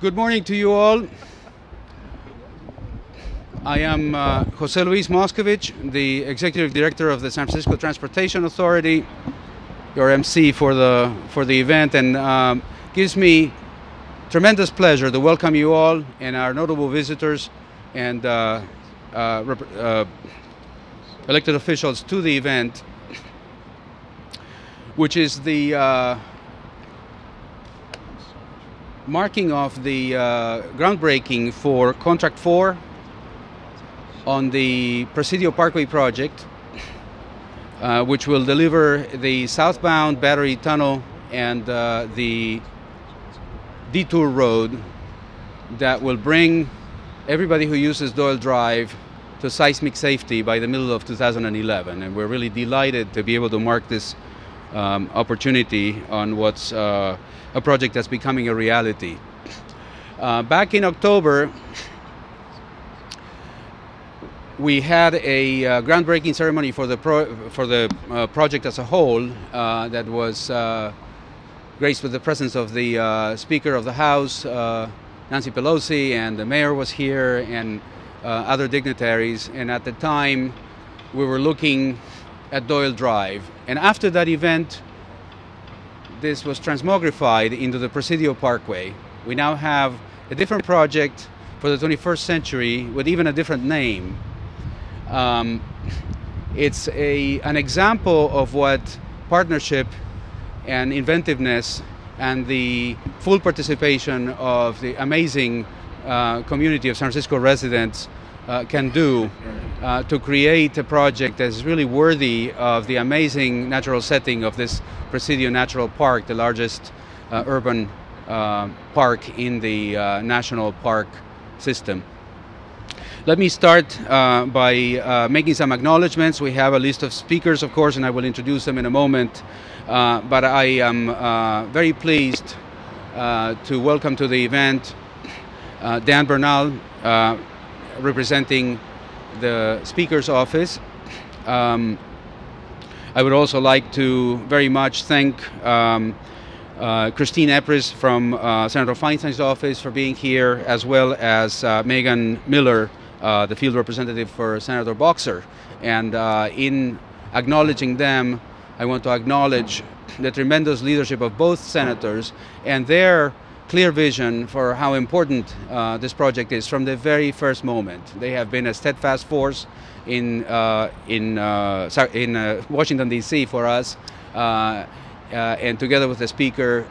Good morning to you all. I am Jose Luis Moscovich, the Executive Director of the San Francisco Transportation Authority, your MC for the event, and gives me tremendous pleasure to welcome you all and our notable visitors and elected officials to the event, which is the marking of the groundbreaking for Contract 4 on the Presidio Parkway project, which will deliver the southbound Battery Tunnel and the detour road that will bring everybody who uses Doyle Drive to seismic safety by the middle of 2011. And we're really delighted to be able to mark this opportunity on what's a project that's becoming a reality. Back in October, we had a groundbreaking ceremony for the project as a whole that was graced with the presence of the Speaker of the House, Nancy Pelosi, and the mayor was here, and other dignitaries. And at the time, we were looking at Doyle Drive. And after that event, this was transmogrified into the Presidio Parkway. We now have a different project for the 21st century with even a different name. It's an example of what partnership and inventiveness and the full participation of the amazing community of San Francisco residents can do to create a project that is really worthy of the amazing natural setting of this Presidio Natural Park, the largest urban park in the national park system. Let me start by making some acknowledgments. We have a list of speakers, of course, and I will introduce them in a moment. But I am very pleased to welcome to the event Dan Bernal, representing the Speaker's office. I would also like to very much thank Christine Epris from Senator Feinstein's office for being here, as well as Megan Miller, the field representative for Senator Boxer. And in acknowledging them, I want to acknowledge the tremendous leadership of both senators and their clear vision for how important this project is from the very first moment. They have been a steadfast force in Washington, D.C. for us, and together with the Speaker,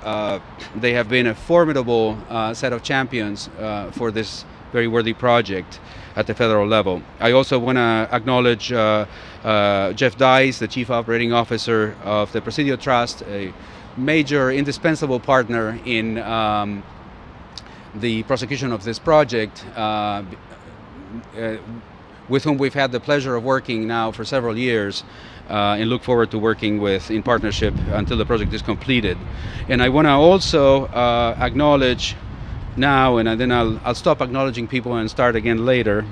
they have been a formidable set of champions for this very worthy project at the federal level. I also want to acknowledge Jeff Dice, the Chief Operating Officer of the Presidio Trust, a major, indispensable partner in the prosecution of this project, with whom we've had the pleasure of working now for several years, and look forward to working with in partnership until the project is completed. And I want to also acknowledge now, and then I'll stop acknowledging people and start again later,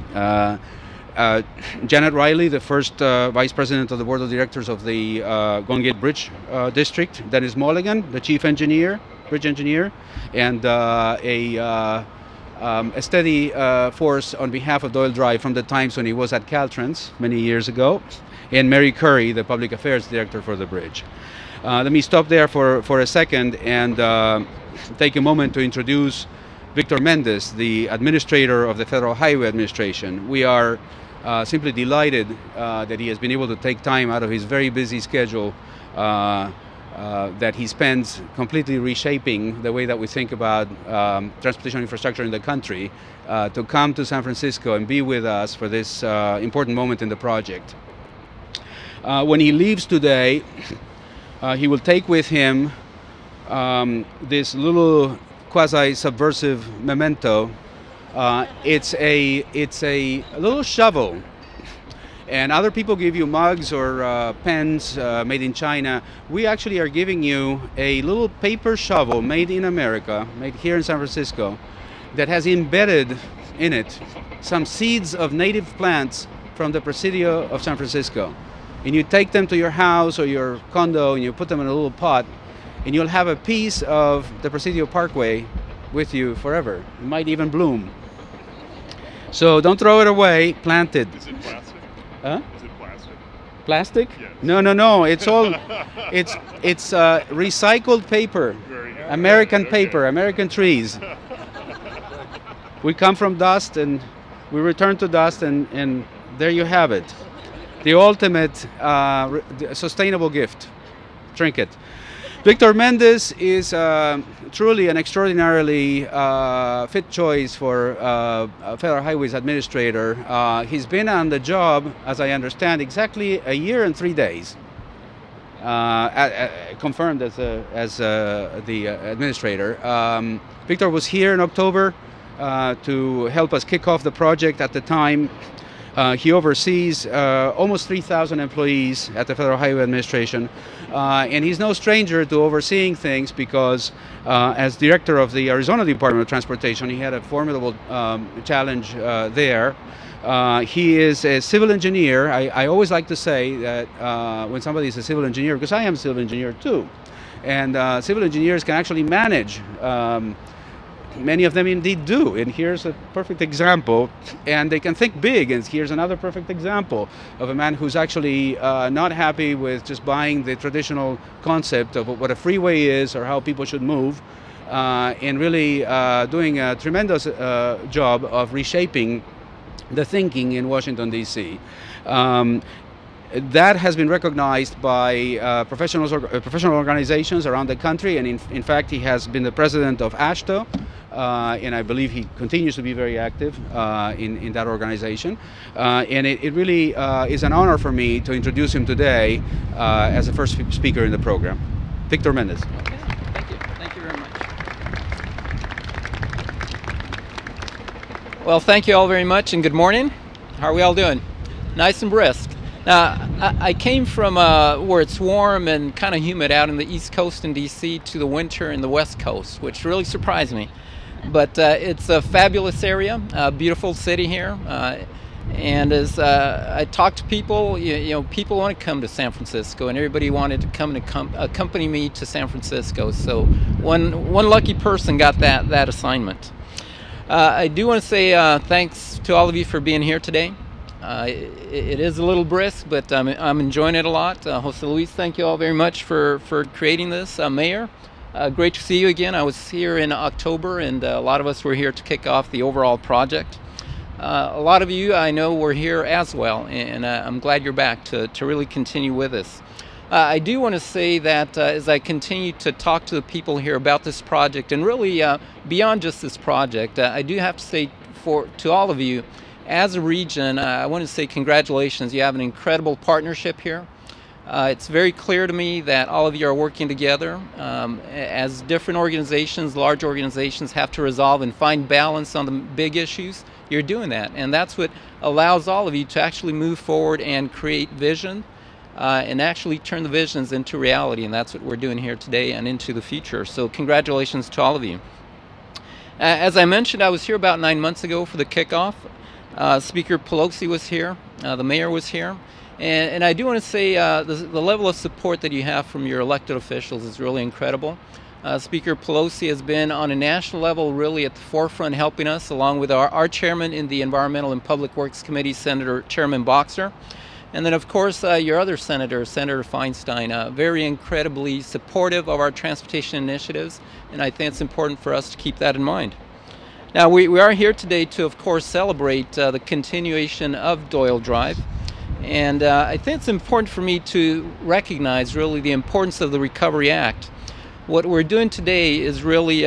Janet Riley, the first Vice President of the Board of Directors of the Golden Gate Bridge District, Dennis Mulligan, the Chief Engineer, Bridge Engineer, and a steady force on behalf of Doyle Drive from the times when he was at Caltrans many years ago, and Mary Curry, the Public Affairs Director for the bridge. Let me stop there for a second and take a moment to introduce Victor Mendez, the Administrator of the Federal Highway Administration. We are simply delighted that he has been able to take time out of his very busy schedule that he spends completely reshaping the way that we think about transportation infrastructure in the country, to come to San Francisco and be with us for this important moment in the project. When he leaves today, he will take with him this little quasi-subversive memento. It's a little shovel. And other people give you mugs or pens made in China. We actually are giving you a little paper shovel made in America, made here in San Francisco, that has embedded in it some seeds of native plants from the Presidio of San Francisco. And you take them to your house or your condo and you put them in a little pot, and you'll have a piece of the Presidio Parkway with you forever. It might even bloom. So don't throw it away. Plant it. Is it plastic? Huh? Is it plastic? Plastic? Yes. No. It's all. it's recycled paper. American paper. American trees. We come from dust and we return to dust, and there you have it. The ultimate sustainable gift. Trinket. Victor Mendez is truly an extraordinarily fit choice for Federal Highways Administrator. He's been on the job, as I understand, exactly a year and 3 days. Confirmed as the administrator. Victor was here in October to help us kick off the project. At the time, he oversees almost 3,000 employees at the Federal Highway Administration, and he's no stranger to overseeing things because as director of the Arizona Department of Transportation, he had a formidable challenge there. He is a civil engineer. I always like to say that when somebody is a civil engineer, because I am a civil engineer too, and civil engineers can actually manage. Many of them indeed do, and here's a perfect example. And they can think big, and here's another perfect example of a man who's actually not happy with just buying the traditional concept of what a freeway is or how people should move, and really doing a tremendous job of reshaping the thinking in Washington, D.C. That has been recognized by professional organizations around the country, and in fact he has been the president of AASHTO, and I believe he continues to be very active in that organization. And it really is an honor for me to introduce him today as the first speaker in the program. Victor Mendez. Okay, thank you. Thank you very much. Well, thank you all very much, and good morning. How are we all doing? Nice and brisk. Now, I came from where it's warm and kind of humid out in the East Coast in D.C. to the winter in the West Coast, which really surprised me. But it's a fabulous area, a beautiful city here. And as I talk to people, you know, people want to come to San Francisco, and everybody wanted to come and accompany me to San Francisco. So one lucky person got that assignment. I do want to say thanks to all of you for being here today. It is a little brisk, but I'm enjoying it a lot. Jose Luis, thank you all very much for creating this. Mayor, great to see you again. I was here in October, and a lot of us were here to kick off the overall project. A lot of you I know were here as well, and I'm glad you're back to really continue with us. I do want to say that as I continue to talk to the people here about this project, and really beyond just this project, I do have to say to all of you, as a region, I want to say congratulations. You have an incredible partnership here. It's very clear to me that all of you are working together as different organizations, large organizations, have to resolve and find balance on the big issues. You're doing that, and that's what allows all of you to actually move forward and create vision and actually turn the visions into reality, and that's what we're doing here today and into the future. So congratulations to all of you. As I mentioned, I was here about 9 months ago for the kickoff. Speaker Pelosi was here, the mayor was here, and I do want to say the level of support that you have from your elected officials is really incredible. Speaker Pelosi has been on a national level really at the forefront helping us, along with our chairman in the Environmental and Public Works Committee, Senator Chairman Boxer, and then of course your other senator, Senator Feinstein, very incredibly supportive of our transportation initiatives, and I think it's important for us to keep that in mind. Now, we are here today to, of course, celebrate the continuation of Doyle Drive. And I think it's important for me to recognize, really, the importance of the Recovery Act. What we're doing today is really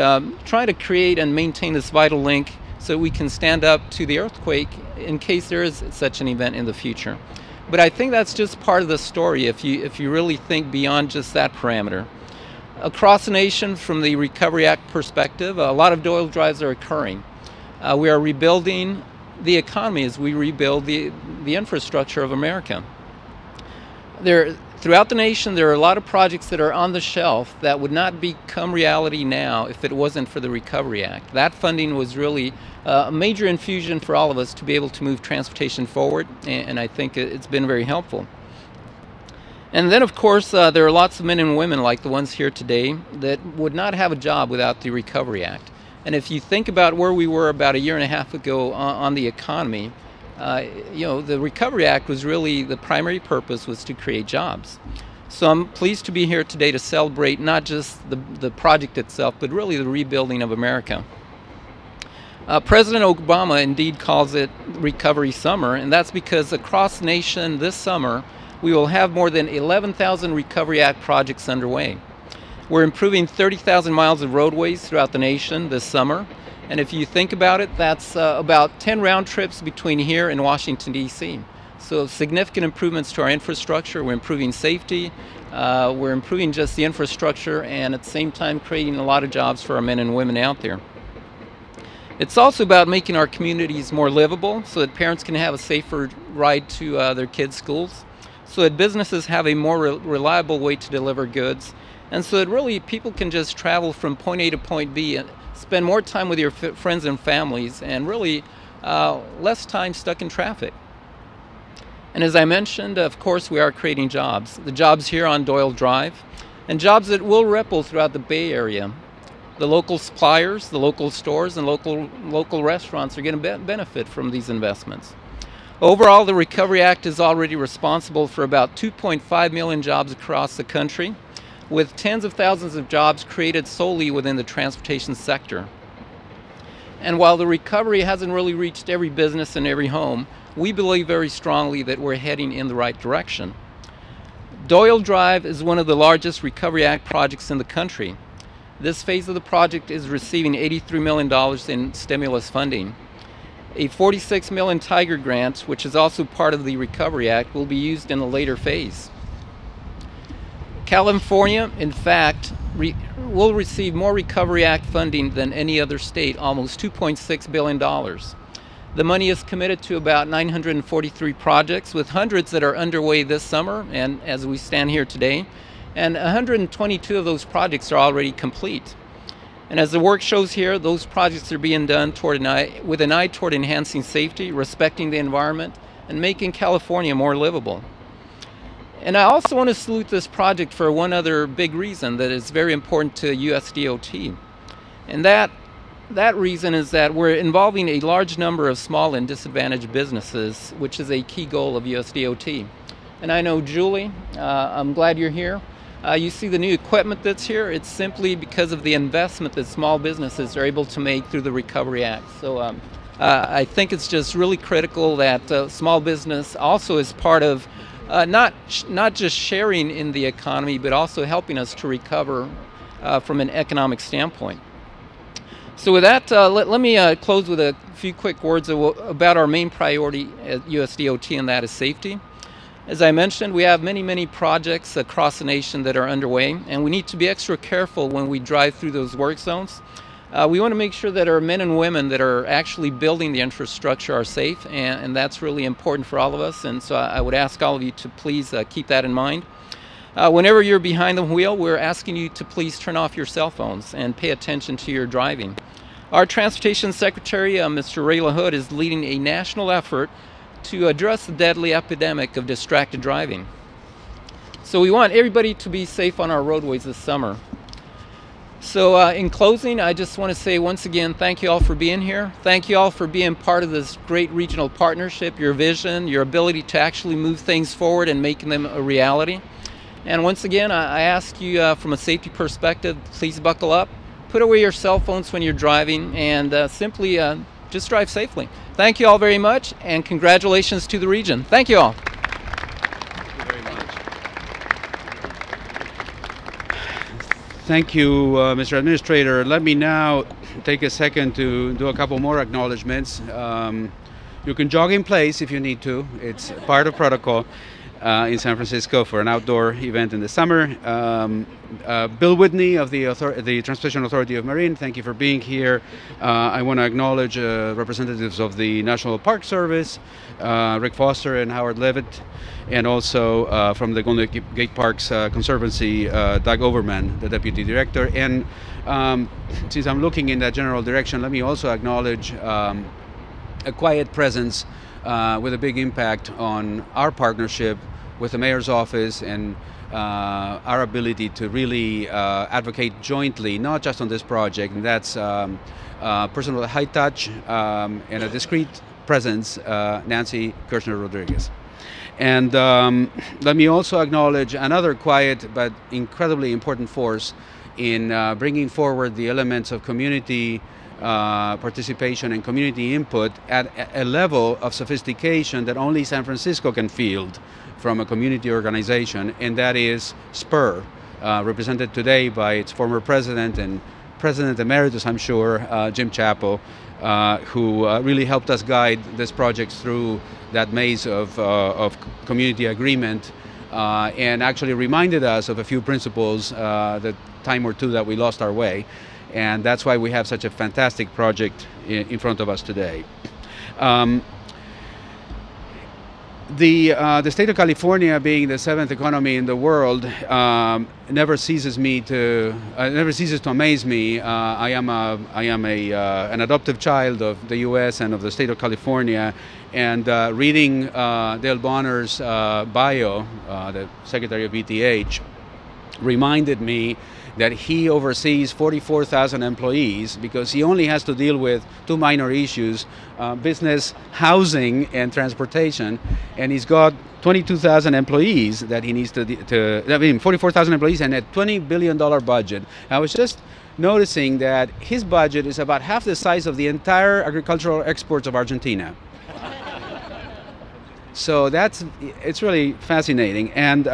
trying to create and maintain this vital link so we can stand up to the earthquake in case there is such an event in the future. But I think that's just part of the story if you really think beyond just that parameter. Across the nation, from the Recovery Act perspective, a lot of Doyle Drives are occurring. We are rebuilding the economy as we rebuild the infrastructure of America. Throughout the nation, there are a lot of projects that are on the shelf that would not become reality now if it wasn't for the Recovery Act. That funding was really a major infusion for all of us to be able to move transportation forward, and I think it's been very helpful. And then, of course, there are lots of men and women like the ones here today that would not have a job without the Recovery Act. And if you think about where we were about a year and a half ago on the economy, the Recovery Act was really, the primary purpose was to create jobs. So I'm pleased to be here today to celebrate not just the project itself, but really the rebuilding of America. President Obama indeed calls it Recovery Summer, and that's because across the nation this summer, we will have more than 11,000 Recovery Act projects underway. We're improving 30,000 miles of roadways throughout the nation this summer. And if you think about it, that's about 10 round trips between here and Washington, D.C. So significant improvements to our infrastructure. We're improving safety. We're improving just the infrastructure, and at the same time creating a lot of jobs for our men and women out there. It's also about making our communities more livable so that parents can have a safer ride to their kids' schools, so that businesses have a more reliable way to deliver goods, and so that really people can just travel from point A to point B and spend more time with your friends and families, and really less time stuck in traffic. And as I mentioned, of course, we are creating jobs. The jobs here on Doyle Drive, and jobs that will ripple throughout the Bay Area. The local suppliers, the local stores, and local restaurants are going to benefit from these investments. Overall, the Recovery Act is already responsible for about 2.5 million jobs across the country, with tens of thousands of jobs created solely within the transportation sector. And while the recovery hasn't really reached every business and every home, we believe very strongly that we're heading in the right direction. Doyle Drive is one of the largest Recovery Act projects in the country. This phase of the project is receiving $83 million in stimulus funding. A $46 million Tiger grant, which is also part of the Recovery Act, will be used in a later phase. California, in fact, will receive more Recovery Act funding than any other state, almost $2.6 billion. The money is committed to about 943 projects, with hundreds that are underway this summer and as we stand here today, and 122 of those projects are already complete. And as the work shows here, those projects are being done with an eye toward enhancing safety, respecting the environment, and making California more livable. And I also want to salute this project for one other big reason that is very important to USDOT. And that reason is that we're involving a large number of small and disadvantaged businesses, which is a key goal of USDOT. And I know Julie, I'm glad you're here. You see the new equipment that's here. It's simply because of the investment that small businesses are able to make through the Recovery Act. So I think it's just really critical that small business also is part of not just sharing in the economy, but also helping us to recover from an economic standpoint. So with that, let me close with a few quick words about our main priority at USDOT, and that is safety. As I mentioned, we have many projects across the nation that are underway, and we need to be extra careful when we drive through those work zones. We want to make sure that our men and women that are actually building the infrastructure are safe, and that's really important for all of us. And so I would ask all of you to please keep that in mind. Whenever you're behind the wheel, we're asking you to please turn off your cell phones and pay attention to your driving. Our Transportation Secretary, Mr. Ray LaHood, is leading a national effort to address the deadly epidemic of distracted driving. So we want everybody to be safe on our roadways this summer. So in closing, I just want to say once again, thank you all for being here. Thank you all for being part of this great regional partnership, your vision, your ability to actually move things forward and making them a reality. And once again, I ask you from a safety perspective, please buckle up, put away your cell phones when you're driving, and simply just drive safely. Thank you all very much, and congratulations to the region. Thank you all. Thank you very much. Thank you, Mr. Administrator. Let me now take a second to do a couple more acknowledgments. You can jog in place if you need to. It's part of protocol in San Francisco for an outdoor event in the summer. Bill Whitney of the Transportation Authority of Marin, thank you for being here. I want to acknowledge representatives of the National Park Service, Rick Foster and Howard Levitt, and also from the Golden Gate Parks Conservancy, Doug Overman, the Deputy Director. And since I'm looking in that general direction, let me also acknowledge a quiet presence with a big impact on our partnership with the Mayor's Office and our ability to really advocate jointly, not just on this project, and that's person with a high touch and a discreet presence, Nancy Kirshner-Rodriguez. And let me also acknowledge another quiet but incredibly important force in bringing forward the elements of community participation and community input at a level of sophistication that only San Francisco can field from a community organization, and that is SPUR, represented today by its former president and President Emeritus, I'm sure, Jim Chapo, who really helped us guide this project through that maze of community agreement and actually reminded us of a few principles the time or two that we lost our way. And that's why we have such a fantastic project in front of us today. The state of California, being the seventh economy in the world, never ceases to amaze me. I am an adoptive child of the U.S. and of the state of California, and reading Dale Bonner's bio, the Secretary of ETH, reminded me that he oversees 44,000 employees because he only has to deal with two minor issues, business, housing, and transportation, and he's got 22,000 employees that he needs 44,000 employees and a $20 billion budget. I was just noticing that his budget is about half the size of the entire agricultural exports of Argentina. So it's really fascinating. And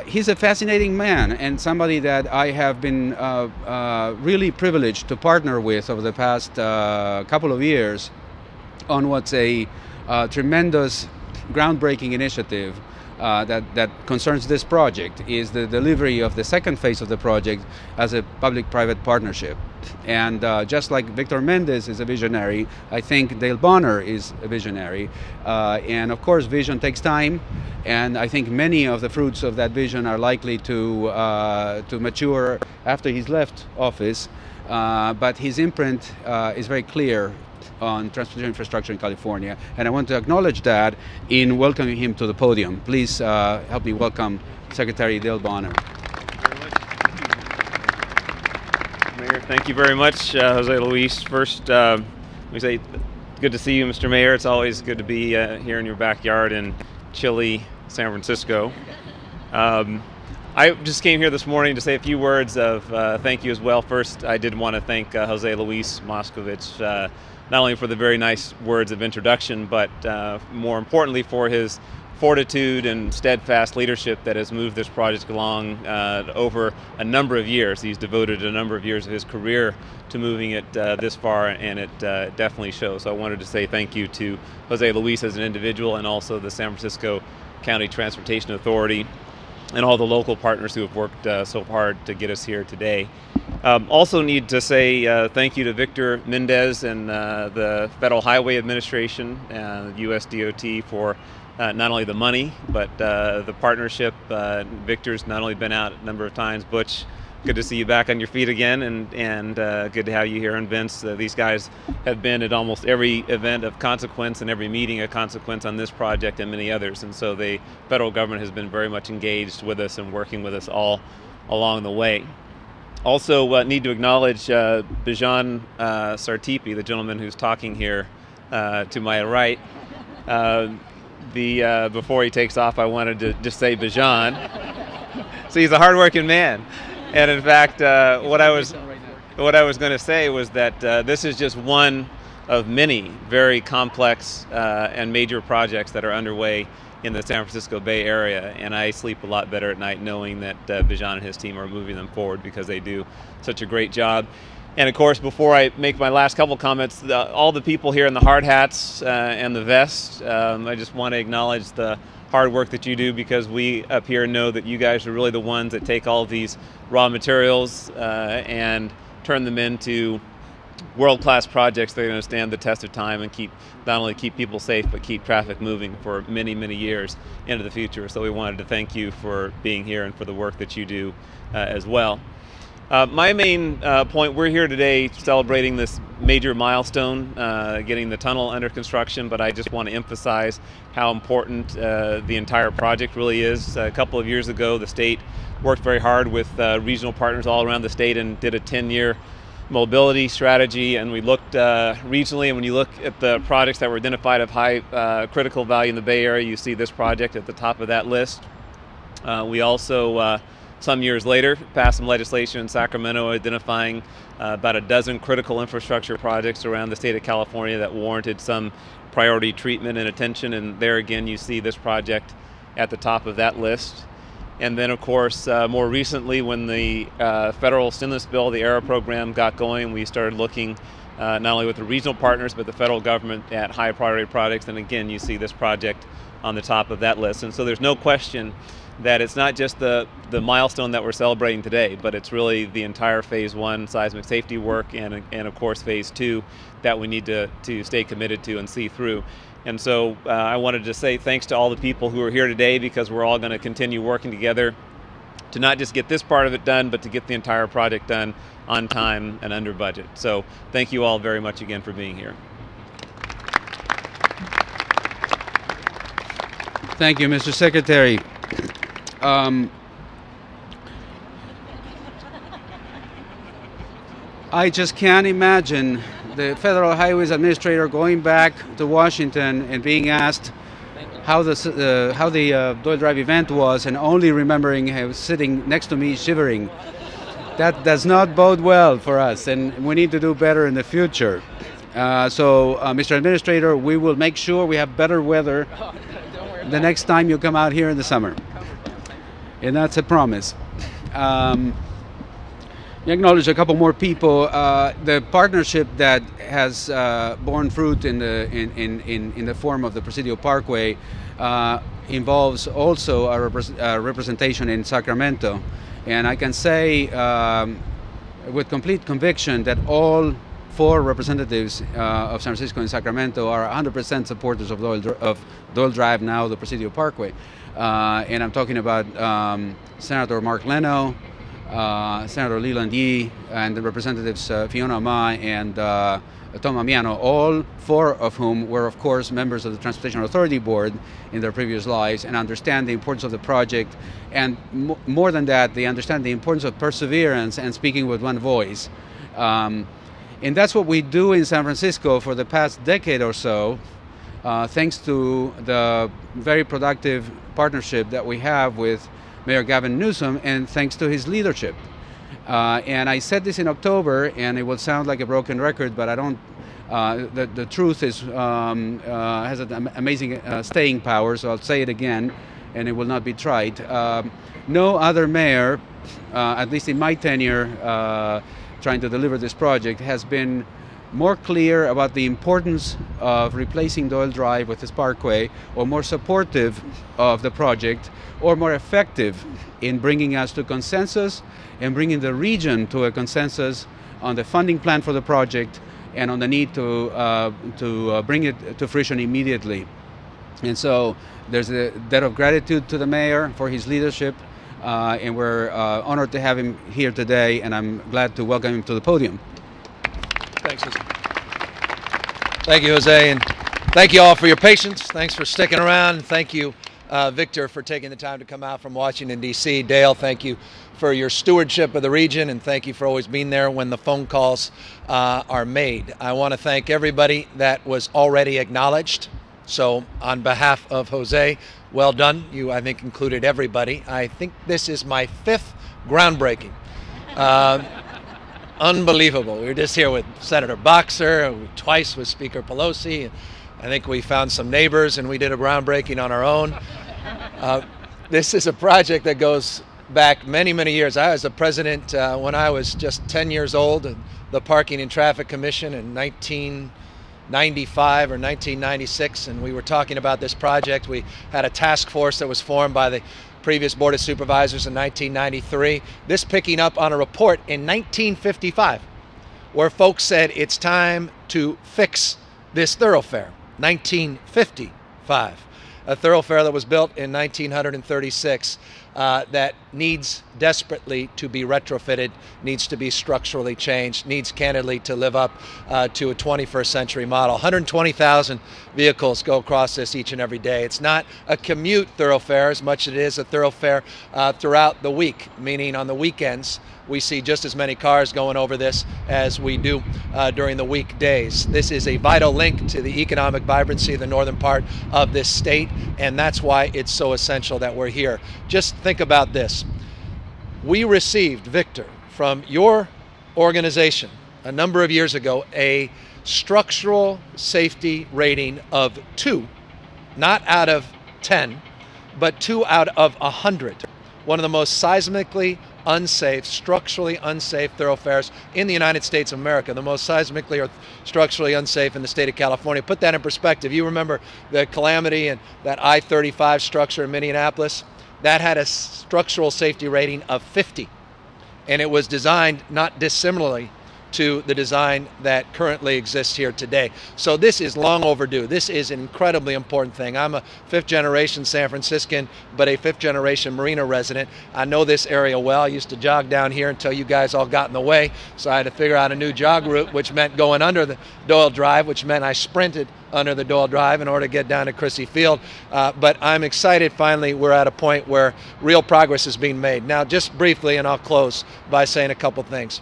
he's a fascinating man and somebody that I have been really privileged to partner with over the past couple of years on what's a tremendous groundbreaking initiative that concerns this project, is the delivery of the second phase of the project as a public-private partnership. And just like Victor Mendez is a visionary, I think Dale Bonner is a visionary. And of course, vision takes time, and I think many of the fruits of that vision are likely to mature after he's left office. But his imprint is very clear on transportation infrastructure in California, and I want to acknowledge that in welcoming him to the podium. Please help me welcome Secretary Dale Bonner. Mayor, thank you very much, Jose Luis. First, let me say good to see you, Mr. Mayor. It's always good to be here in your backyard in chilly San Francisco. I just came here this morning to say a few words of thank you as well. First, I did want to thank Jose Luis Moscovich, not only for the very nice words of introduction, but more importantly for his fortitude and steadfast leadership that has moved this project along over a number of years. He's devoted a number of years of his career to moving it this far, and it definitely shows. So I wanted to say thank you to Jose Luis as an individual, and also the San Francisco County Transportation Authority and all the local partners who have worked so hard to get us here today. Also need to say thank you to Victor Mendez and the Federal Highway Administration and US DOT for not only the money, but the partnership. Victor's not only been out a number of times. Butch, good to see you back on your feet again, and good to have you here. And Vince, these guys have been at almost every event of consequence and every meeting of consequence on this project and many others. And so the federal government has been very much engaged with us and working with us all along the way. Also need to acknowledge Bijan Sartipi, the gentleman who's talking here to my right. Before he takes off, I wanted to just say Bijan. So he's a hardworking man. And in fact, what I was going to say was that this is just one of many very complex and major projects that are underway in the San Francisco Bay Area, and I sleep a lot better at night knowing that Bijan and his team are moving them forward because they do such a great job. And of course, before I make my last couple comments, all the people here in the hard hats and the vests, I just want to acknowledge the hard work that you do, because we up here know that you guys are really the ones that take all of these raw materials and turn them into world-class projects that are going to stand the test of time and not only keep people safe, but keep traffic moving for many, many years into the future. So we wanted to thank you for being here and for the work that you do as well. My main point, we're here today celebrating this major milestone, getting the tunnel under construction, but I just want to emphasize how important the entire project really is. A couple of years ago, the state worked very hard with regional partners all around the state and did a 10-year mobility strategy, and we looked regionally, and when you look at the projects that were identified of high critical value in the Bay Area, you see this project at the top of that list. We also some years later, passed some legislation in Sacramento identifying about a dozen critical infrastructure projects around the state of California that warranted some priority treatment and attention, and there again you see this project at the top of that list. And then of course, more recently when the federal stimulus bill, the ARRA program got going, we started looking not only with the regional partners but the federal government at high priority projects, and again you see this project on the top of that list. And so there's no question that it's not just the milestone that we're celebrating today, but it's really the entire Phase 1 seismic safety work and of course Phase 2 that we need to stay committed to and see through. And so I wanted to say thanks to all the people who are here today, because we're all going to continue working together to not just get this part of it done, but to get the entire project done on time and under budget. So thank you all very much again for being here. Thank you, Mr. Secretary. I just can't imagine the Federal Highways Administrator going back to Washington and being asked how the Doyle Drive event was, and only remembering him sitting next to me shivering. That does not bode well for us, and we need to do better in the future. Mr. Administrator, we will make sure we have better weather the next time you come out here in the summer. And that's a promise. You acknowledge a couple more people. The partnership that has borne fruit in the form of the Presidio Parkway involves also a representation in Sacramento, and I can say with complete conviction that all 4 representatives of San Francisco and Sacramento are 100% supporters of Doyle Drive, now the Presidio Parkway. And I'm talking about Senator Mark Leno, Senator Leland Yee, and the Representatives Fiona Ma and Tom Amiano, all 4 of whom were, of course, members of the Transportation Authority Board in their previous lives and understand the importance of the project. And more than that, they understand the importance of perseverance and speaking with one voice. And that's what we do in San Francisco for the past decade or so, thanks to the very productive partnership that we have with Mayor Gavin Newsom, and thanks to his leadership. And I said this in October, and it will sound like a broken record, but I don't. The truth is has an amazing staying power, so I'll say it again, and it will not be trite. No other mayor, at least in my tenure, trying to deliver this project, has been more clear about the importance of replacing Doyle Drive with this parkway, or more supportive of the project, or more effective in bringing us to consensus and bringing the region to a consensus on the funding plan for the project and on the need to bring it to fruition immediately. And so there's a debt of gratitude to the mayor for his leadership, and we're honored to have him here today, and I'm glad to welcome him to the podium. Thanks, Jose. Thank you, Jose, and thank you all for your patience. Thanks for sticking around. Thank you, Victor, for taking the time to come out from Washington, D.C. Dale, thank you for your stewardship of the region, and thank you for always being there when the phone calls are made. I want to thank everybody that was already acknowledged. So on behalf of Jose, well done. You, I think, included everybody. I think this is my 5th groundbreaking. Unbelievable. We were just here with Senator Boxer, twice with Speaker Pelosi. I think we found some neighbors and we did a groundbreaking on our own. This is a project that goes back many, many years. I was the president when I was just 10 years old of the Parking and Traffic Commission in 1995 or 1996, and we were talking about this project. We had a task force that was formed by the previous Board of Supervisors in 1993. This picking up on a report in 1955 where folks said it's time to fix this thoroughfare. 1955. a thoroughfare that was built in 1936 that needs desperately to be retrofitted, needs to be structurally changed, needs candidly to live up to a 21st century model. 120,000 vehicles go across this each and every day. It's not a commute thoroughfare as much as it is a thoroughfare throughout the week, meaning on the weekends we see just as many cars going over this as we do during the weekdays. This is a vital link to the economic vibrancy of the northern part of this state, and that's why it's so essential that we're here. Just think about this. We received, Victor, from your organization a number of years ago, a structural safety rating of 2, not out of 10, but 2 out of 100. One of the most seismically unsafe, structurally unsafe thoroughfares in the United States of America, the most seismically or structurally unsafe in the state of California. Put that in perspective. You remember the calamity and that I-35 structure in Minneapolis? That had a structural safety rating of 50, and it was designed not dissimilarly to the design that currently exists here today. So this is long overdue. This is an incredibly important thing. I'm a 5th-generation San Franciscan, but a 5th-generation Marina resident. I know this area well. I used to jog down here until you guys all got in the way, so I had to figure out a new jog route, which meant going under the Doyle Drive, which meant I sprinted under the Doyle Drive in order to get down to Crissy Field. But I'm excited finally we're at a point where real progress is being made. Now, just briefly, and I'll close by saying a couple things.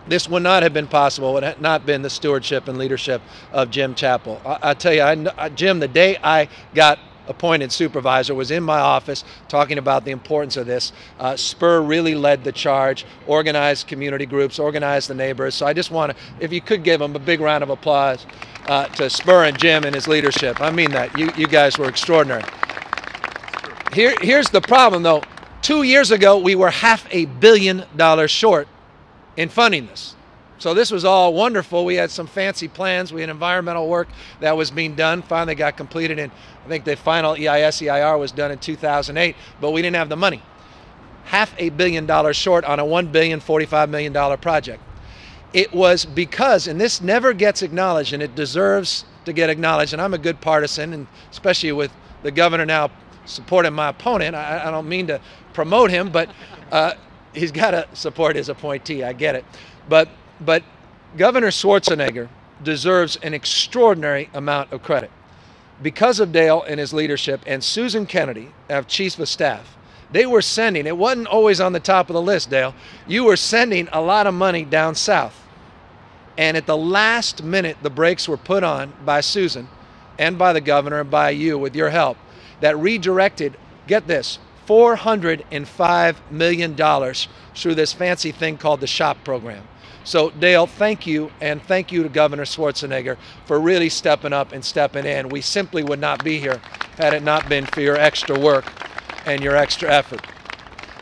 This would not have been possible had it not been the stewardship and leadership of Jim Chappell. I tell you, Jim, the day I got appointed supervisor, was in my office talking about the importance of this. Spur really led the charge, organized community groups, organized the neighbors. So I just want to, if you could give him a big round of applause to Spur and Jim and his leadership. I mean that. You guys were extraordinary. Here's the problem, though. 2 years ago, we were $500 million short in funding this. So this was all wonderful. We had some fancy plans. We had environmental work that was being done. Finally got completed, and I think the final EIS/EIR was done in 2008, but we didn't have the money. $500 million short on a $1,045 million project. It was because, and this never gets acknowledged, and it deserves to get acknowledged, and I'm a good partisan, and especially with the governor now supporting my opponent. I don't mean to promote him, but he's got to support his appointee. I get it. But Governor Schwarzenegger deserves an extraordinary amount of credit. Because of Dale and his leadership and Susan Kennedy, our chief of staff, they were sending, it wasn't always on the top of the list, Dale, you were sending a lot of money down south. And at the last minute, the brakes were put on by Susan and by the governor and by you with your help that redirected, get this, $405 million through this fancy thing called the SHOP program. So Dale, thank you, and thank you to Governor Schwarzenegger for really stepping up and stepping in. We simply would not be here had it not been for your extra work and your extra effort.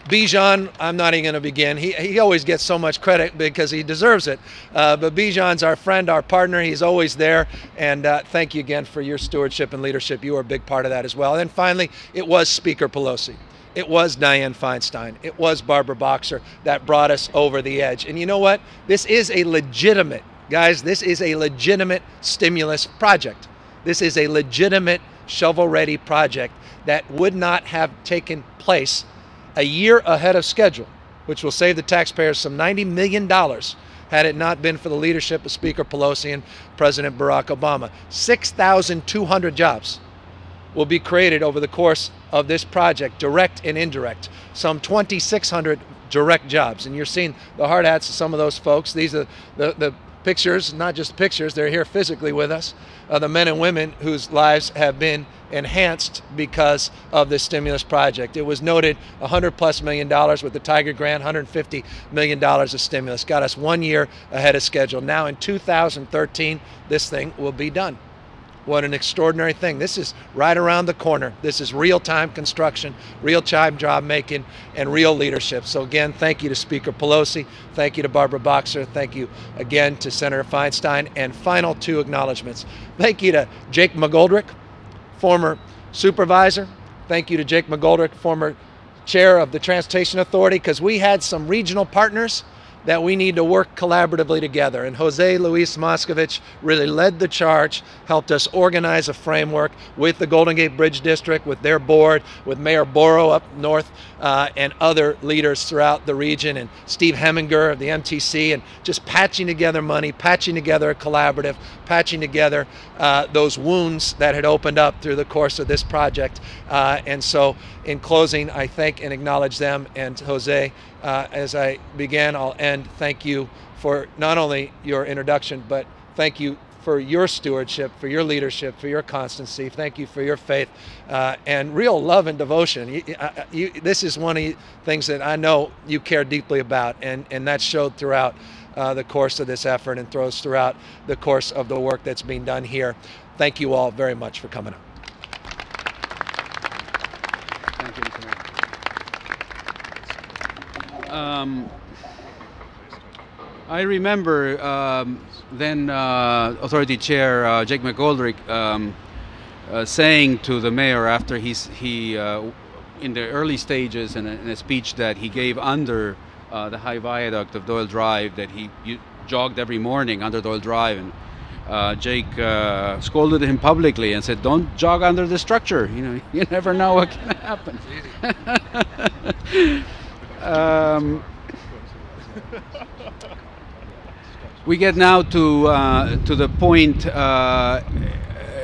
Bijan, I'm not even going to begin. He always gets so much credit because he deserves it. But Bijan's our friend, our partner. He's always there. And thank you again for your stewardship and leadership. You were a big part of that as well. And then finally, it was Speaker Pelosi. It was Dianne Feinstein. It was Barbara Boxer that brought us over the edge. And you know what? This is a legitimate, guys, this is a legitimate stimulus project. This is a legitimate shovel-ready project that would not have taken place a year ahead of schedule, which will save the taxpayers some $90 million had it not been for the leadership of Speaker Pelosi and President Barack Obama. 6,200 jobs will be created over the course of this project, direct and indirect. Some 2,600 direct jobs. And you're seeing the hard hats of some of those folks. These are the pictures, not just pictures, they're here physically with us, the men and women whose lives have been enhanced because of this stimulus project. It was noted $100+ million with the Tiger Grant, $150 million of stimulus. Got us 1 year ahead of schedule. Now in 2013, this thing will be done. What an extraordinary thing. This is right around the corner. This is real-time construction, real-time job making, and real leadership. So again, thank you to Speaker Pelosi. Thank you to Barbara Boxer. Thank you again to Senator Feinstein. And final 2 acknowledgments. Thank you to Jake McGoldrick, former supervisor. Thank you to Jake McGoldrick, former chair of the Transportation Authority, because we had some regional partners that we need to work collaboratively together. And Jose Luis Moscovich really led the charge, helped us organize a framework with the Golden Gate Bridge District, with their board, with Mayor Boro up north, and other leaders throughout the region, and Steve Heminger of the MTC, and just patching together money, patching together a collaborative, patching together those wounds that had opened up through the course of this project. And so in closing, I thank and acknowledge them. And Jose, as I begin, I'll end. Thank you for not only your introduction, but thank you for your stewardship, for your leadership, for your constancy. Thank you for your faith and real love and devotion. This is one of the things that I know you care deeply about, and that showed throughout the course of this effort and throughout the course of the work that's being done here. Thank you all very much for coming up. Thank you, Mr. Mayor. I remember then Authority Chair Jake McGoldrick saying to the mayor after he in the early stages in a speech that he gave under the high viaduct of Doyle Drive, that he jogged every morning under Doyle Drive, and Jake scolded him publicly and said, "Don't jog under the structure. You know, you never know what can happen." We get now to the point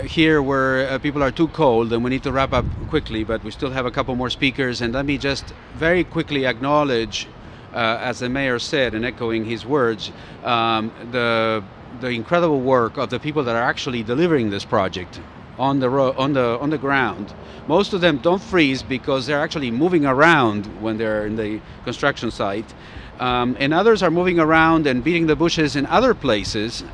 here where people are too cold and we need to wrap up quickly, but we still have a couple more speakers. And let me just very quickly acknowledge, as the mayor said, and echoing his words, the incredible work of the people that are actually delivering this project on the ground. Most of them don't freeze because they're actually moving around when they're in the construction site. And others are moving around and beating the bushes in other places,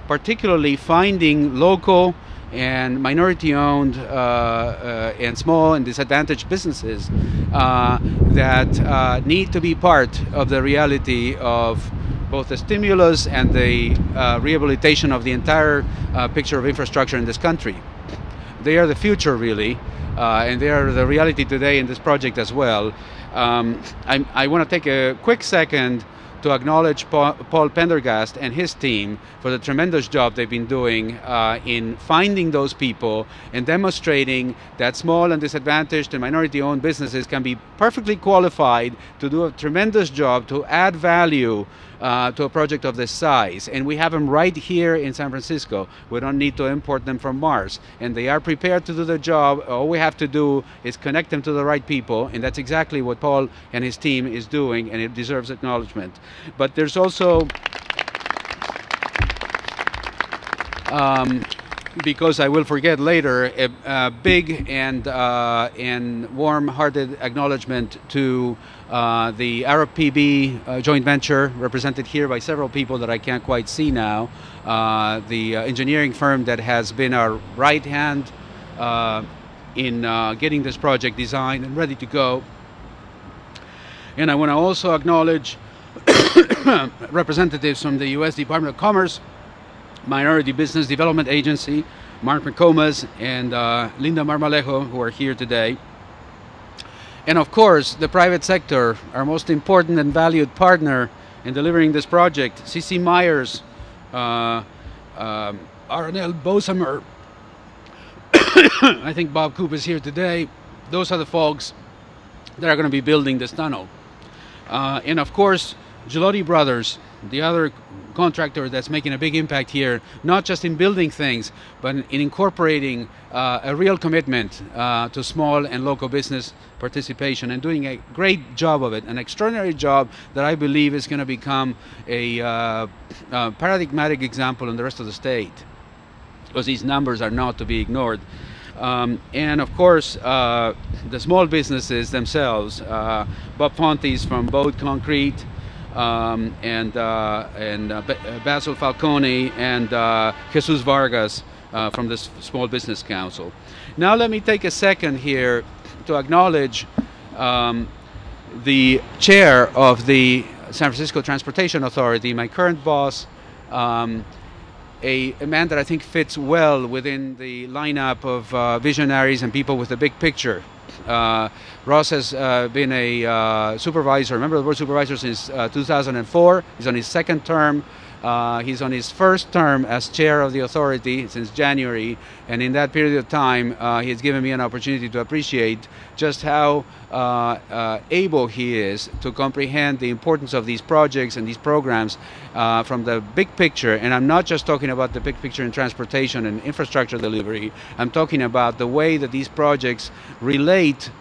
particularly finding local and minority-owned and small and disadvantaged businesses that need to be part of the reality of both the stimulus and the rehabilitation of the entire picture of infrastructure in this country. They are the future, really, and they are the reality today in this project as well. I want to take a quick second to acknowledge Paul Pendergast and his team for the tremendous job they've been doing in finding those people and demonstrating that small and disadvantaged and minority-owned businesses can be perfectly qualified to do a tremendous job to add value to a project of this size. And we have them right here in San Francisco. We don't need to import them from Mars. And they are prepared to do the job. All we have to do is connect them to the right people. And that's exactly what Paul and his team is doing, and it deserves acknowledgement. But there's also, because I will forget later, a big and warm-hearted acknowledgement to the Arab PB joint venture, represented here by several people that I can't quite see now, the engineering firm that has been our right hand in getting this project designed and ready to go. And I want to also acknowledge representatives from the U.S. Department of Commerce, Minority Business Development Agency, Mark McComas and Linda Marmalejo, who are here today. And of course, the private sector, our most important and valued partner in delivering this project, C.C. Myers, R&L Bosamer, I think Bob Coop is here today. Those are the folks that are going to be building this tunnel. And of course, Gilotti Brothers, the other contractor that's making a big impact here, not just in building things, but in incorporating a real commitment to small and local business participation and doing a great job of it, an extraordinary job that I believe is going to become a paradigmatic example in the rest of the state, because these numbers are not to be ignored. And of course, the small businesses themselves, Bob Fontes from Bode Concrete, and Basil Falcone and Jesus Vargas from the Small Business Council. Now let me take a second here to acknowledge the chair of the San Francisco Transportation Authority, my current boss, a man that I think fits well within the lineup of visionaries and people with a big picture. Ross has been a supervisor, member of the board of supervisors since 2004. He's on his second term. He's on his first term as chair of the authority since January, and in that period of time, he has given me an opportunity to appreciate just how able he is to comprehend the importance of these projects and these programs from the big picture. And I'm not just talking about the big picture in transportation and infrastructure delivery. I'm talking about the way that these projects relate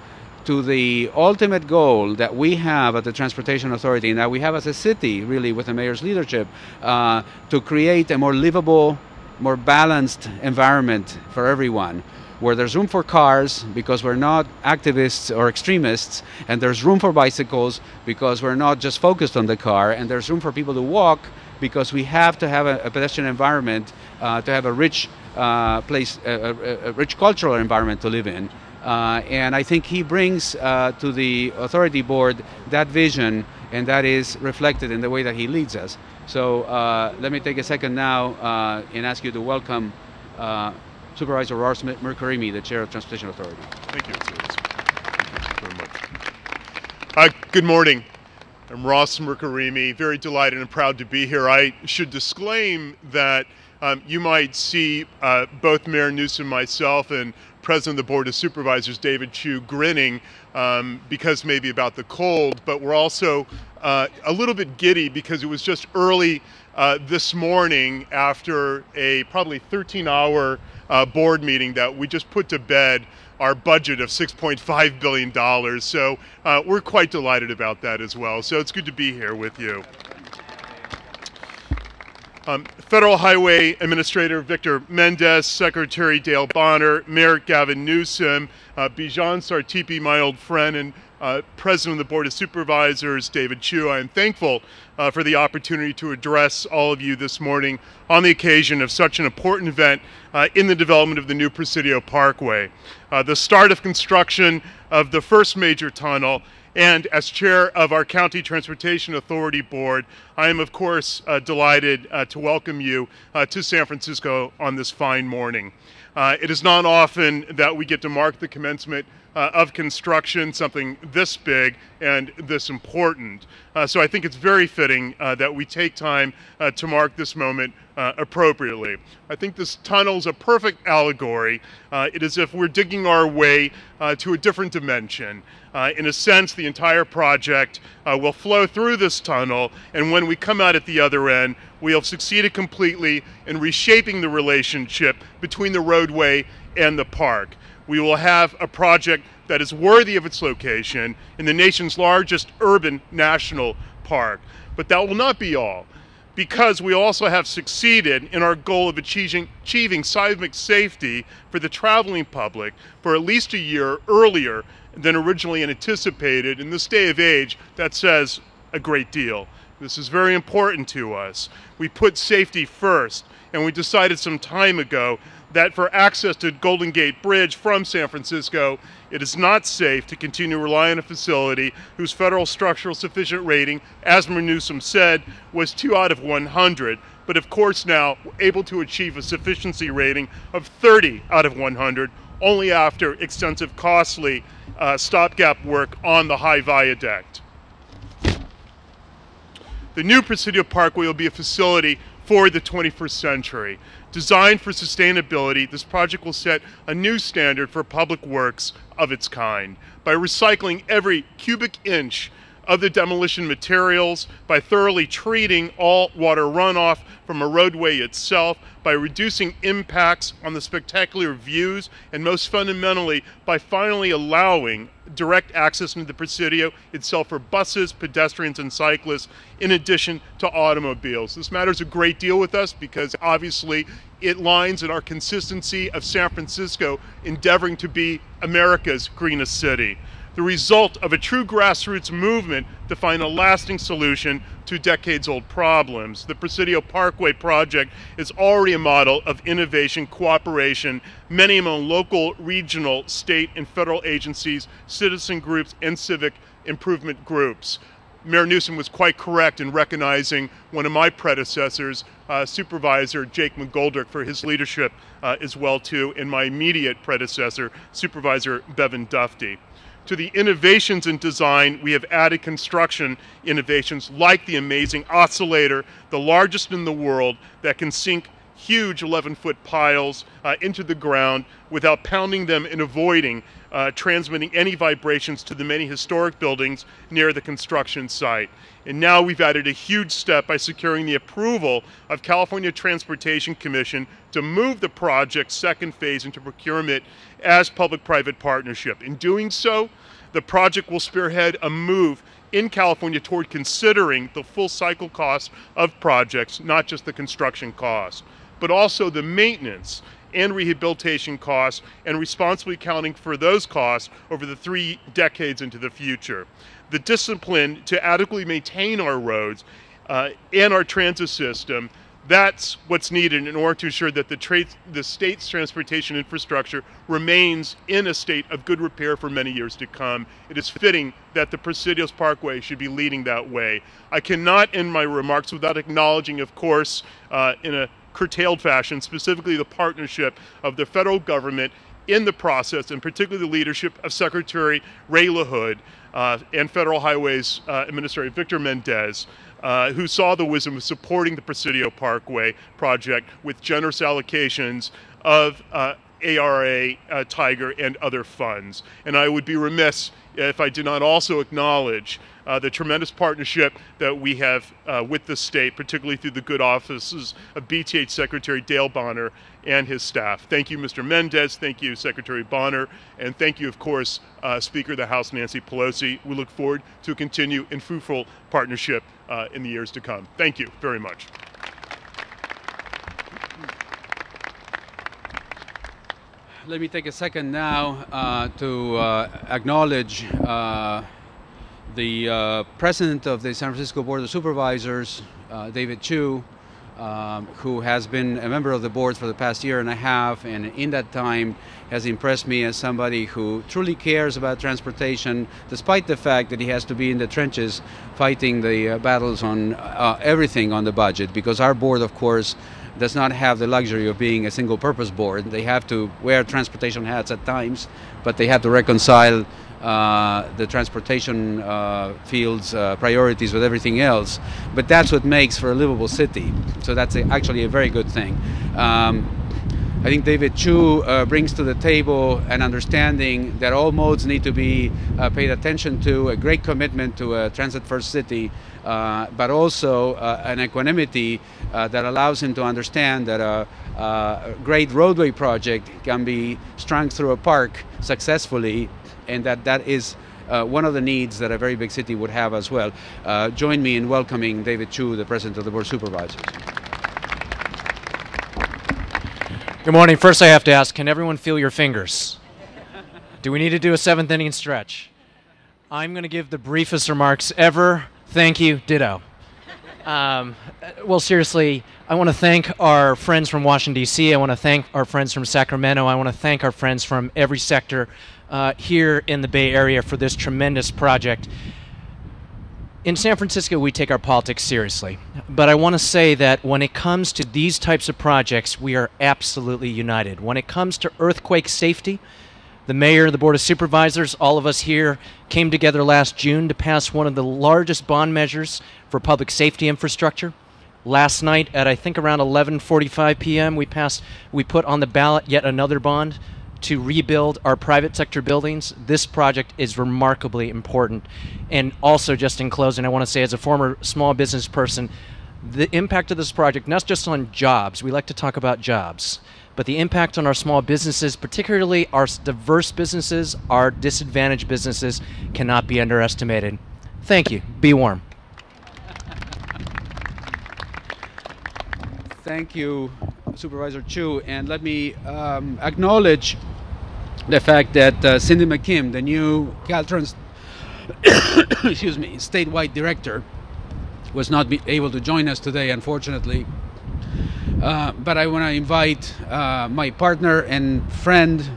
to the ultimate goal that we have at the Transportation Authority and that we have as a city, really, with the mayor's leadership, to create a more livable, more balanced environment for everyone, where there's room for cars because we're not activists or extremists, and there's room for bicycles because we're not just focused on the car, and there's room for people to walk because we have to have a pedestrian environment, to have a rich place, a rich cultural environment to live in. And I think he brings to the authority board that vision, and that is reflected in the way that he leads us. So let me take a second now and ask you to welcome Supervisor Ross Mercarimi, the chair of Transportation Authority. Thank you. Thank you very much. Good morning. I'm Ross Mercarimi, very delighted and proud to be here. I should disclaim that you might see both Mayor Newsom, myself, and President of the Board of Supervisors, David Chiu, grinning because maybe about the cold, but we're also a little bit giddy because it was just early this morning after a probably 13-hour board meeting that we just put to bed our budget of $6.5 billion. So we're quite delighted about that as well. So it's good to be here with you. Federal Highway Administrator Victor Mendez, Secretary Dale Bonner, Mayor Gavin Newsom, Bijan Sartipi, my old friend, and President of the Board of Supervisors, David Chiu. I am thankful for the opportunity to address all of you this morning on the occasion of such an important event in the development of the new Presidio Parkway. The start of construction of the first major tunnel, and as chair of our County Transportation Authority Board, I am, of course, delighted to welcome you to San Francisco on this fine morning. It is not often that we get to mark the commencement of construction, something this big and this important. So I think it's very fitting that we take time to mark this moment appropriately. I think this tunnel is a perfect allegory. It is as if we're digging our way to a different dimension. In a sense, the entire project will flow through this tunnel, and when we come out at the other end, we have succeeded completely in reshaping the relationship between the roadway and the park. We will have a project that is worthy of its location in the nation's largest urban national park. But that will not be all, because we also have succeeded in our goal of achieving seismic safety for the traveling public for at least a year earlier than originally anticipated. In this day of age, that says a great deal. This is very important to us. We put safety first, and we decided some time ago that for access to Golden Gate Bridge from San Francisco, it is not safe to continue to rely on a facility whose federal structural sufficient rating, as Mayor Newsom said, was 2 out of 100, but of course now able to achieve a sufficiency rating of 30 out of 100, only after extensive costly stopgap work on the high viaduct. The new Presidio Parkway will be a facility for the 21st century. Designed for sustainability, this project will set a new standard for public works of its kind by recycling every cubic inch of the demolition materials, by thoroughly treating all water runoff from a roadway itself, by reducing impacts on the spectacular views, and most fundamentally, by finally allowing direct access into the Presidio itself for buses, pedestrians, and cyclists, in addition to automobiles. This matters a great deal with us because obviously it lines in our consistency of San Francisco endeavoring to be America's greenest city. The result of a true grassroots movement to find a lasting solution to decades-old problems. The Presidio Parkway project is already a model of innovation, cooperation, many among local, regional, state, and federal agencies, citizen groups, and civic improvement groups. Mayor Newsom was quite correct in recognizing one of my predecessors, Supervisor Jake McGoldrick, for his leadership as well too, and my immediate predecessor, Supervisor Bevan Dufty. To the innovations in design, we have added construction innovations like the amazing oscillator, the largest in the world, that can sink huge 11-foot piles into the ground without pounding them and avoiding transmitting any vibrations to the many historic buildings near the construction site. And now we've added a huge step by securing the approval of California Transportation Commission to move the project's second phase into procurement as public-private partnership. In doing so, the project will spearhead a move in California toward considering the full cycle cost of projects, not just the construction cost, but also the maintenance and rehabilitation costs, and responsibly accounting for those costs over the 3 decades into the future. The discipline to adequately maintain our roads and our transit system, that's what's needed in order to ensure that the state's transportation infrastructure remains in a state of good repair for many years to come. It is fitting that the Presidio Parkway should be leading that way. I cannot end my remarks without acknowledging, of course, in a curtailed fashion, specifically the partnership of the federal government in the process, and particularly the leadership of Secretary Ray LaHood and Federal Highways Administrator Victor Mendez, who saw the wisdom of supporting the Presidio Parkway project with generous allocations of ARA, Tiger, and other funds. And I would be remiss if I did not also acknowledge the tremendous partnership that we have with the state, particularly through the good offices of BTH Secretary Dale Bonner and his staff. Thank you, Mr. Mendez. Thank you, Secretary Bonner. And thank you, of course, Speaker of the House, Nancy Pelosi. We look forward to a continued and fruitful partnership in the years to come. Thank you very much. Let me take a second now to acknowledge the President of the San Francisco Board of Supervisors, David Chiu, who has been a member of the board for the past 1.5 years, and in that time has impressed me as somebody who truly cares about transportation, despite the fact that he has to be in the trenches fighting the battles on everything on the budget, because our board, of course, does not have the luxury of being a single-purpose board. They have to wear transportation hats at times, but they have to reconcile the transportation field's priorities with everything else. But that's what makes for a livable city. So that's actually a very good thing. I think David Chiu brings to the table an understanding that all modes need to be paid attention to, a great commitment to a transit-first city, but also an equanimity that allows him to understand that a great roadway project can be strung through a park successfully, and that is one of the needs that a very big city would have as well. Join me in welcoming David Chiu, the President of the Board of Supervisors. Good morning. First I have to ask, can everyone feel your fingers? Do we need to do a 7th inning stretch? I'm going to give the briefest remarks ever. Thank you. Ditto. Well, seriously, I want to thank our friends from Washington, D.C. I want to thank our friends from Sacramento. I want to thank our friends from every sector here in the Bay Area for this tremendous project. In San Francisco, we take our politics seriously, but I want to say that when it comes to these types of projects, we are absolutely united. When it comes to earthquake safety, the mayor, the Board of Supervisors, all of us here came together last June to pass one of the largest bond measures for public safety infrastructure. Last night at, I think, around 11:45 p.m., we put on the ballot yet another bond to rebuild our private sector buildings. This project is remarkably important. And also, just in closing, I want to say, as a former small business person, the impact of this project, not just on jobs, we like to talk about jobs, but the impact on our small businesses, particularly our diverse businesses, our disadvantaged businesses, cannot be underestimated. Thank you. Be warm. Thank you, Supervisor Chiu, and let me acknowledge the fact that Cindy McKim, the new Caltrans excuse me, statewide director, was not able to join us today, unfortunately. But I want to invite my partner and friend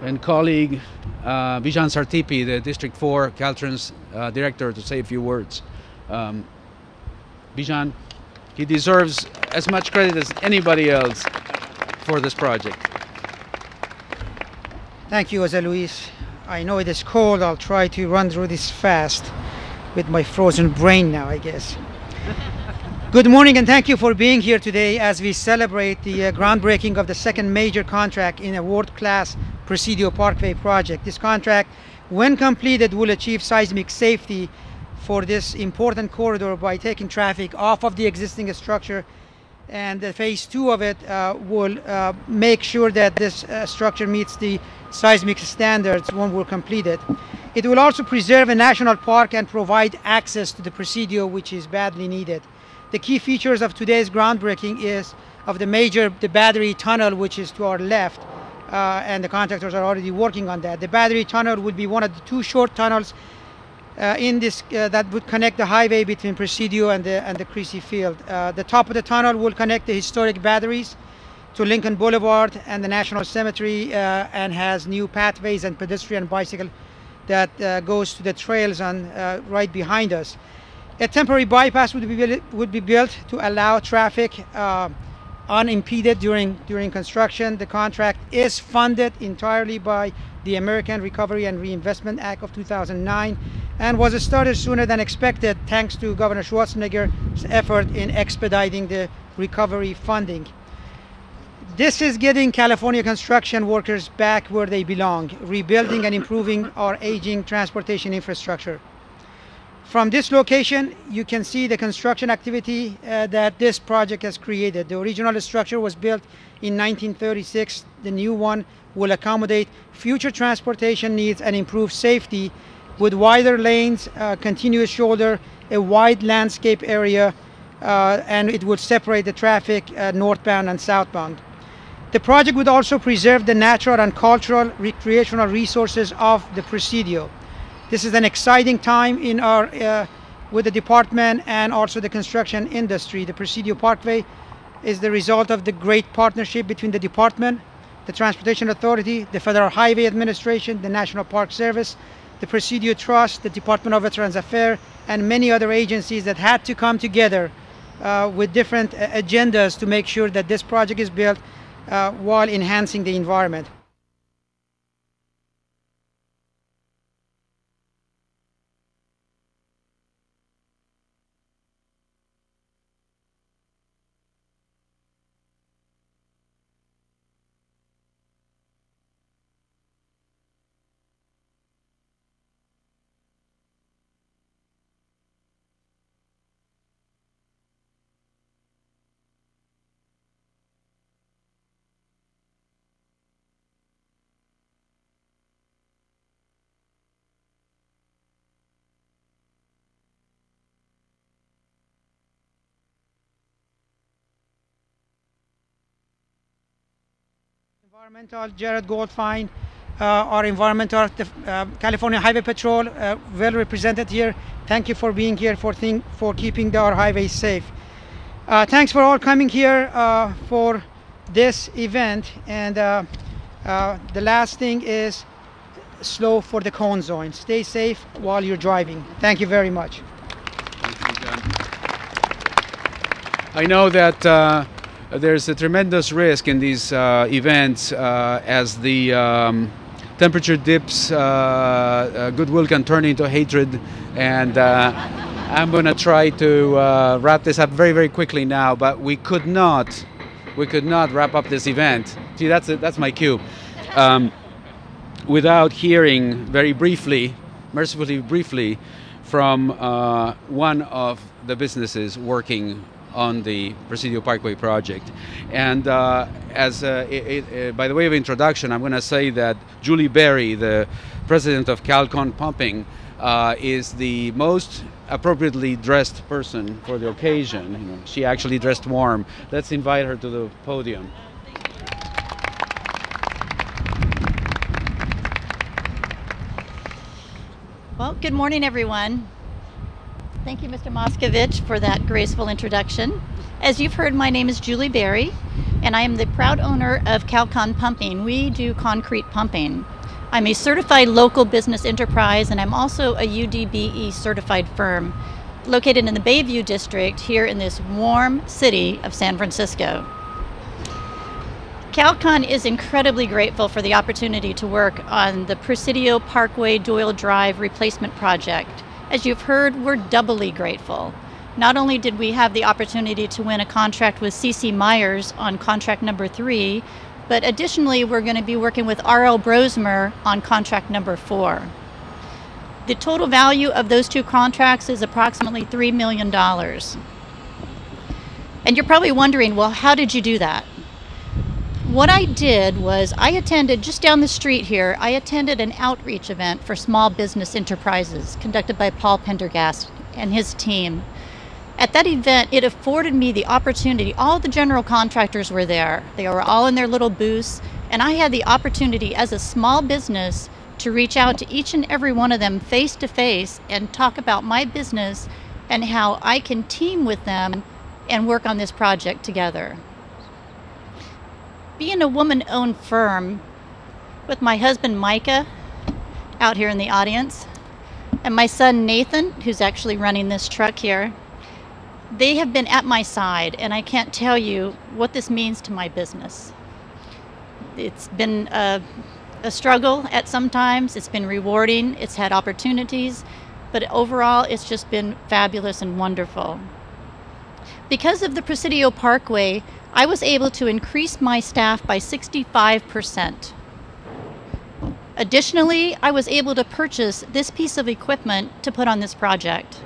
and colleague, Bijan Sartipi, the District 4 Caltrans Director, to say a few words. Bijan, he deserves as much credit as anybody else for this project. Thank you, Jose Luis. I know it is cold. I'll try to run through this fast with my frozen brain now, I guess. Good morning, and thank you for being here today as we celebrate the groundbreaking of the second major contract in a world-class Presidio Parkway project. This contract, when completed, will achieve seismic safety for this important corridor by taking traffic off of the existing structure, and the phase 2 of it will make sure that this structure meets the seismic standards when we're completed. It will also preserve a national park and provide access to the Presidio, which is badly needed. The key features of today's groundbreaking is of the battery tunnel, which is to our left, and the contractors are already working on that. The battery tunnel would be one of the 2 short tunnels that would connect the highway between Presidio and the Creasy Field. The top of the tunnel will connect the historic batteries to Lincoln Boulevard and the National Cemetery, and has new pathways and pedestrian bicycle that goes to the trails right behind us. A temporary bypass would be built to allow traffic unimpeded during construction. The contract is funded entirely by the American Recovery and Reinvestment Act of 2009 and was started sooner than expected thanks to Governor Schwarzenegger's effort in expediting the recovery funding. This is getting California construction workers back where they belong, rebuilding and improving our aging transportation infrastructure. From this location, you can see the construction activity that this project has created. The original structure was built in 1936. The new one will accommodate future transportation needs and improve safety with wider lanes, continuous shoulder, a wide landscape area, and it would separate the traffic northbound and southbound. The project would also preserve the natural and cultural recreational resources of the Presidio. This is an exciting time in with the department and also the construction industry. The Presidio Parkway is the result of the great partnership between the department, the Transportation Authority, the Federal Highway Administration, the National Park Service, the Presidio Trust, the Department of Veterans Affairs, and many other agencies that had to come together with different agendas to make sure that this project is built while enhancing the environment. Environmental, Jared Goldfein, our environmental, California Highway Patrol, well represented here. Thank you for being here, for keeping our highways safe. Thanks for all coming here for this event. And the last thing is slow for the cone zone. Stay safe while you're driving. Thank you very much. I know that there's a tremendous risk in these events as the temperature dips, goodwill can turn into hatred, and I'm going to try to wrap this up very, very quickly now, but we could not wrap up this event. See, that's my cue. Without hearing very briefly, mercifully briefly, from one of the businesses working on the Presidio Parkway project. And by the way of introduction, I'm going to say that Julie Berry, the president of Kalkin Pumping, is the most appropriately dressed person for the occasion. You know, she actually dressed warm. Let's invite her to the podium. Well, good morning, everyone. Thank you, Mr. Moskovich, for that graceful introduction. As you've heard, my name is Julie Berry, and I am the proud owner of Kalkin Pumping. We do concrete pumping. I'm a certified local business enterprise, and I'm also a UDBE certified firm located in the Bayview district here in this warm city of San Francisco. Kalkin is incredibly grateful for the opportunity to work on the Presidio Parkway Doyle Drive Replacement Project. As you've heard, we're doubly grateful. Not only did we have the opportunity to win a contract with C.C. Myers on contract number 3, but additionally we're going to be working with R.L. Brosmer on contract number 4. The total value of those 2 contracts is approximately $3 million. And you're probably wondering, well, how did you do that? What I did was I attended, just down the street here, I attended an outreach event for small business enterprises conducted by Paul Pendergast and his team. At that event, it afforded me the opportunity, all the general contractors were there. They were all in their little booths, and I had the opportunity as a small business to reach out to each and every one of them face to face and talk about my business and how I can team with them and work on this project together. Being a woman-owned firm with my husband Micah out here in the audience and my son Nathan, who's actually running this truck here, they have been at my side, and I can't tell you what this means to my business. It's been a struggle at some times. It's been rewarding. It's had opportunities, but overall it's just been fabulous and wonderful. Because of the Presidio Parkway, I was able to increase my staff by 65%. Additionally, I was able to purchase this piece of equipment to put on this project.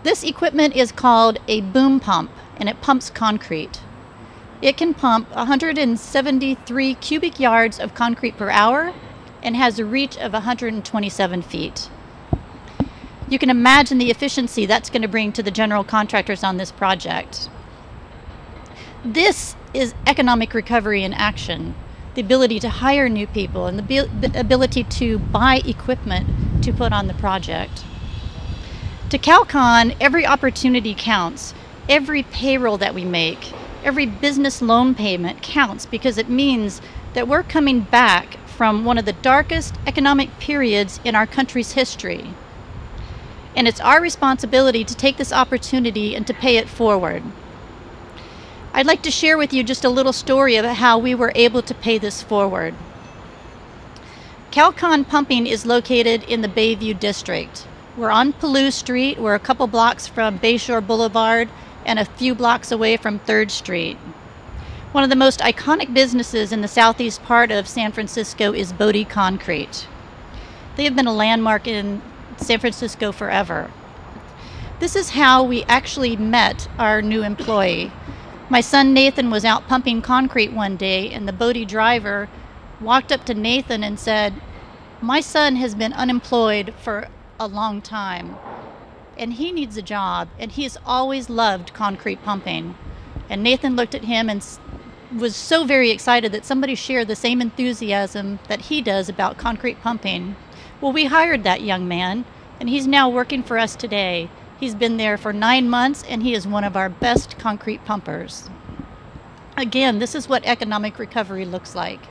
This equipment is called a boom pump, and it pumps concrete. It can pump 173 cubic yards of concrete per hour and has a reach of 127 feet. You can imagine the efficiency that's going to bring to the general contractors on this project. This is economic recovery in action, the ability to hire new people and the ability to buy equipment to put on the project. To Kalkin, every opportunity counts. Every payroll that we make, every business loan payment counts because it means that we're coming back from one of the darkest economic periods in our country's history. And it's our responsibility to take this opportunity and to pay it forward. I'd like to share with you just a little story about how we were able to pay this forward. Kalkin Pumping is located in the Bayview district. We're on Palouse Street. We're a couple blocks from Bayshore Boulevard and a few blocks away from 3rd Street. One of the most iconic businesses in the southeast part of San Francisco is Bodie Concrete. They have been a landmark in San Francisco forever. This is how we actually met our new employee. My son Nathan was out pumping concrete one day, and the Bodie driver walked up to Nathan and said, "My son has been unemployed for a long time, and he needs a job, and he has always loved concrete pumping." And Nathan looked at him and was so very excited that somebody shared the same enthusiasm that he does about concrete pumping. Well, we hired that young man, and he's now working for us today. He's been there for 9 months, and he is one of our best concrete pumpers. Again, this is what economic recovery looks like,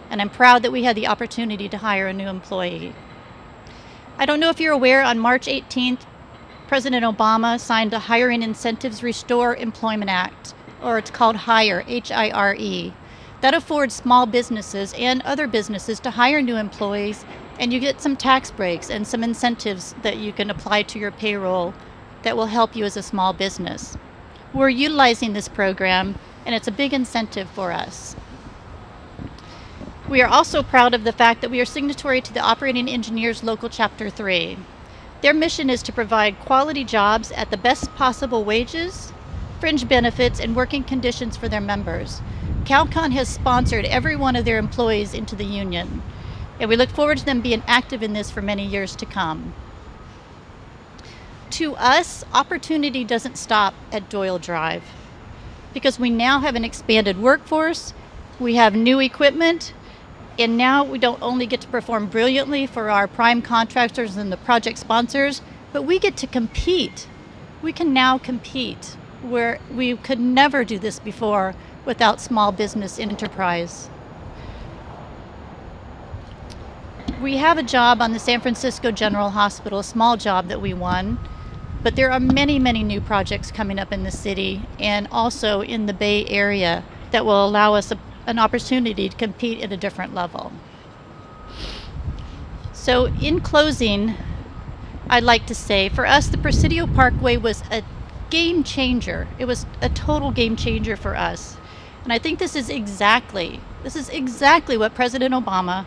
and I'm proud that we had the opportunity to hire a new employee. I don't know if you're aware, on March 18th, President Obama signed a Hiring Incentives Restore Employment Act, or it's called HIRE, H-I-R-E. That affords small businesses and other businesses to hire new employees, and you get some tax breaks and some incentives that you can apply to your payroll that will help you as a small business. We're utilizing this program, and it's a big incentive for us. We are also proud of the fact that we are signatory to the Operating Engineers Local Chapter 3. Their mission is to provide quality jobs at the best possible wages, fringe benefits, and working conditions for their members. Kalkin has sponsored every one of their employees into the union, and we look forward to them being active in this for many years to come. To us, opportunity doesn't stop at Doyle Drive, because we now have an expanded workforce, we have new equipment, and now we don't only get to perform brilliantly for our prime contractors and the project sponsors, but we get to compete. We can now compete where we could never do this before without small business enterprise. We have a job on the San Francisco General Hospital, a small job that we won, but there are many, many new projects coming up in the city and also in the Bay Area that will allow us an opportunity to compete at a different level. So in closing, I'd like to say, for us, the Presidio Parkway was a game changer. It was a total game changer for us. And I think this is exactly what President Obama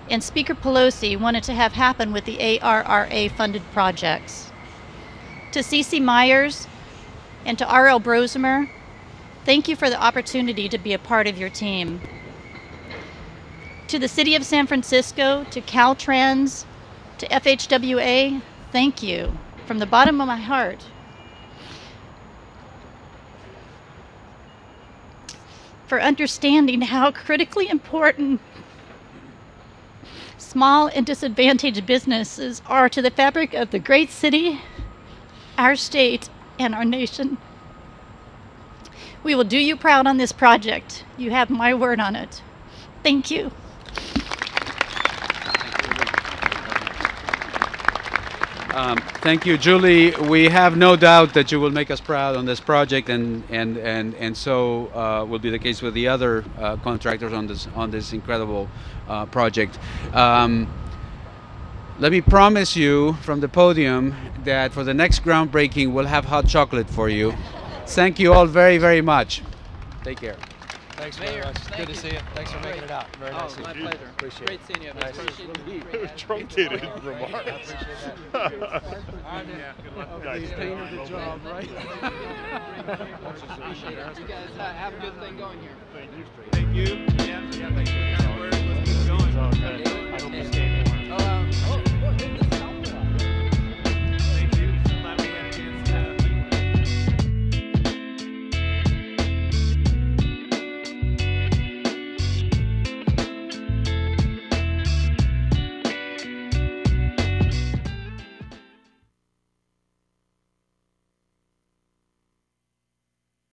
and Speaker Pelosi wanted to have happen with the ARRA funded projects. To C.C. Myers and to R.L. Brosimer, thank you for the opportunity to be a part of your team. To the City of San Francisco, to Caltrans, to FHWA, thank you from the bottom of my heart. For understanding how critically important small and disadvantaged businesses are to the fabric of the great city, our state, and our nation. We will do you proud on this project. You have my word on it. Thank you. Thank you, Julie. We have no doubt that you will make us proud on this project, and so will be the case with the other contractors on this incredible project. Let me promise you from the podium that for the next groundbreaking, we'll have hot chocolate for you. Thank you all very, very much. Take care. Thanks very much. Good to see you. Thanks for making it out. Very nice. My pleasure. Appreciate Great seeing you. Nice. Truncated remarks. I appreciate that. Yeah, good luck, guys. the job, right? You guys have a good thing going here. Thank you.